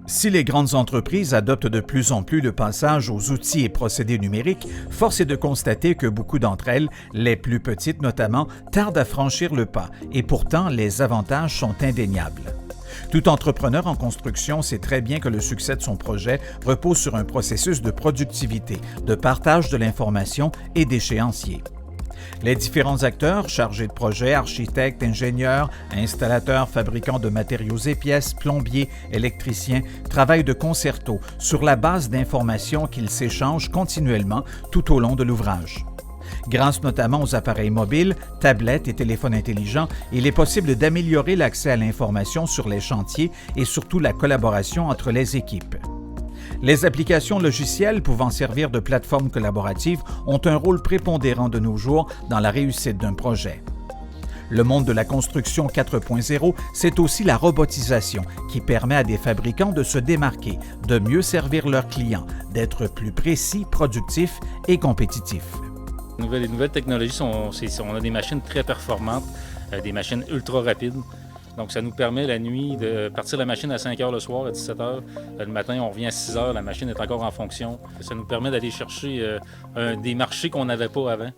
Si les grandes entreprises adoptent de plus en plus le passage aux outils et procédés numériques, force est de constater que beaucoup d'entre elles, les plus petites notamment, tardent à franchir le pas et pourtant les avantages sont indéniables. Tout entrepreneur en construction sait très bien que le succès de son projet repose sur un processus de productivité, de partage de l'information et d'échéancier. Les différents acteurs, chargés de projet, architectes, ingénieurs, installateurs, fabricants de matériaux et pièces, plombiers, électriciens, travaillent de concerto sur la base d'informations qu'ils s'échangent continuellement tout au long de l'ouvrage. Grâce notamment aux appareils mobiles, tablettes et téléphones intelligents, il est possible d'améliorer l'accès à l'information sur les chantiers et surtout la collaboration entre les équipes. Les applications logicielles pouvant servir de plateforme collaborative ont un rôle prépondérant de nos jours dans la réussite d'un projet. Le monde de la construction 4.0, c'est aussi la robotisation qui permet à des fabricants de se démarquer, de mieux servir leurs clients, d'être plus précis, productifs et compétitifs. Les nouvelles technologies, on a des machines très performantes, des machines ultra rapides. Donc, ça nous permet la nuit de partir la machine à 5 h le soir, à 17 h. Le matin, on revient à 6 h, la machine est encore en fonction. Ça nous permet d'aller chercher des marchés qu'on n'avait pas avant.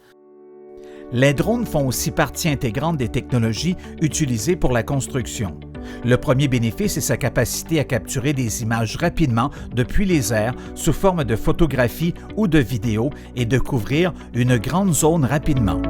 Les drones font aussi partie intégrante des technologies utilisées pour la construction. Le premier bénéfice est sa capacité à capturer des images rapidement depuis les airs sous forme de photographie ou de vidéo et de couvrir une grande zone rapidement.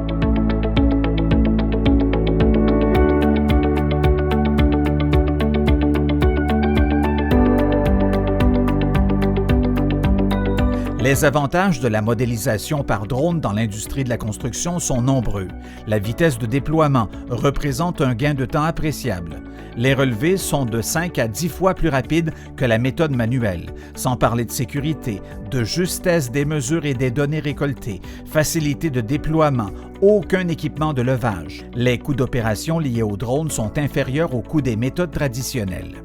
Les avantages de la modélisation par drone dans l'industrie de la construction sont nombreux. La vitesse de déploiement représente un gain de temps appréciable. Les relevés sont de 5 à 10 fois plus rapides que la méthode manuelle, sans parler de sécurité, de justesse des mesures et des données récoltées, facilité de déploiement, aucun équipement de levage. Les coûts d'opération liés aux drones sont inférieurs aux coûts des méthodes traditionnelles.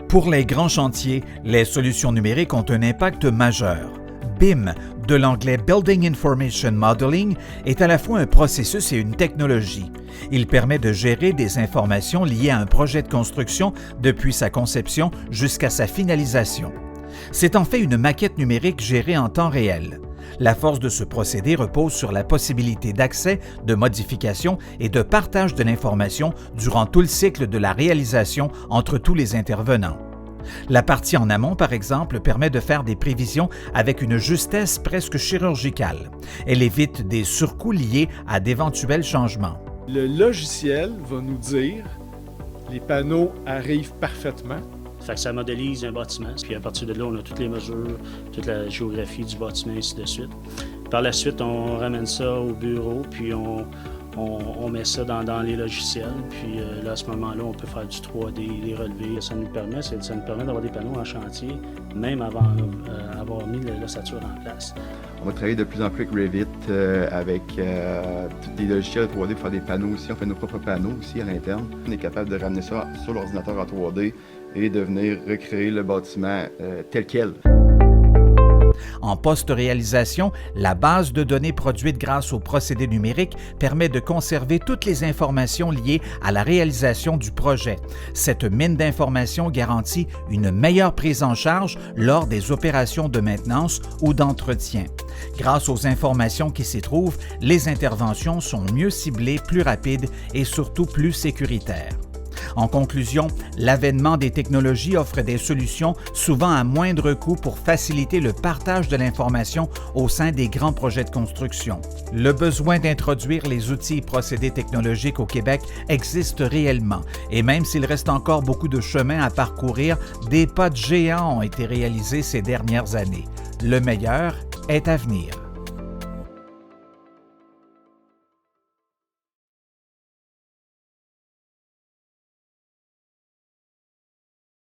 Pour les grands chantiers, les solutions numériques ont un impact majeur. BIM, de l'anglais Building Information Modeling, est à la fois un processus et une technologie. Il permet de gérer des informations liées à un projet de construction depuis sa conception jusqu'à sa finalisation. C'est en fait une maquette numérique gérée en temps réel. La force de ce procédé repose sur la possibilité d'accès, de modification et de partage de l'information durant tout le cycle de la réalisation entre tous les intervenants. La partie en amont, par exemple, permet de faire des prévisions avec une justesse presque chirurgicale. Elle évite des surcoûts liés à d'éventuels changements. Le logiciel va nous dire les panneaux arrivent parfaitement. Fait que ça modélise un bâtiment, puis à partir de là, on a toutes les mesures, toute la géographie du bâtiment, ainsi de suite. Par la suite, on ramène ça au bureau, puis on met ça dans les logiciels, puis là, à ce moment-là, on peut faire du 3D, les relevés. Ça nous permet d'avoir des panneaux en chantier, même avant avoir mis l'ossature en place. On va travailler de plus en plus avec Revit, avec des logiciels 3D pour faire des panneaux aussi. On fait nos propres panneaux aussi à l'interne. On est capable de ramener ça sur l'ordinateur en 3D et de venir recréer le bâtiment tel quel. En post-réalisation, la base de données produite grâce au procédé numérique permet de conserver toutes les informations liées à la réalisation du projet. Cette mine d'informations garantit une meilleure prise en charge lors des opérations de maintenance ou d'entretien. Grâce aux informations qui s'y trouvent, les interventions sont mieux ciblées, plus rapides et surtout plus sécuritaires. En conclusion, l'avènement des technologies offre des solutions souvent à moindre coût pour faciliter le partage de l'information au sein des grands projets de construction. Le besoin d'introduire les outils et procédés technologiques au Québec existe réellement et même s'il reste encore beaucoup de chemin à parcourir, des pas de géant ont été réalisés ces dernières années. Le meilleur est à venir.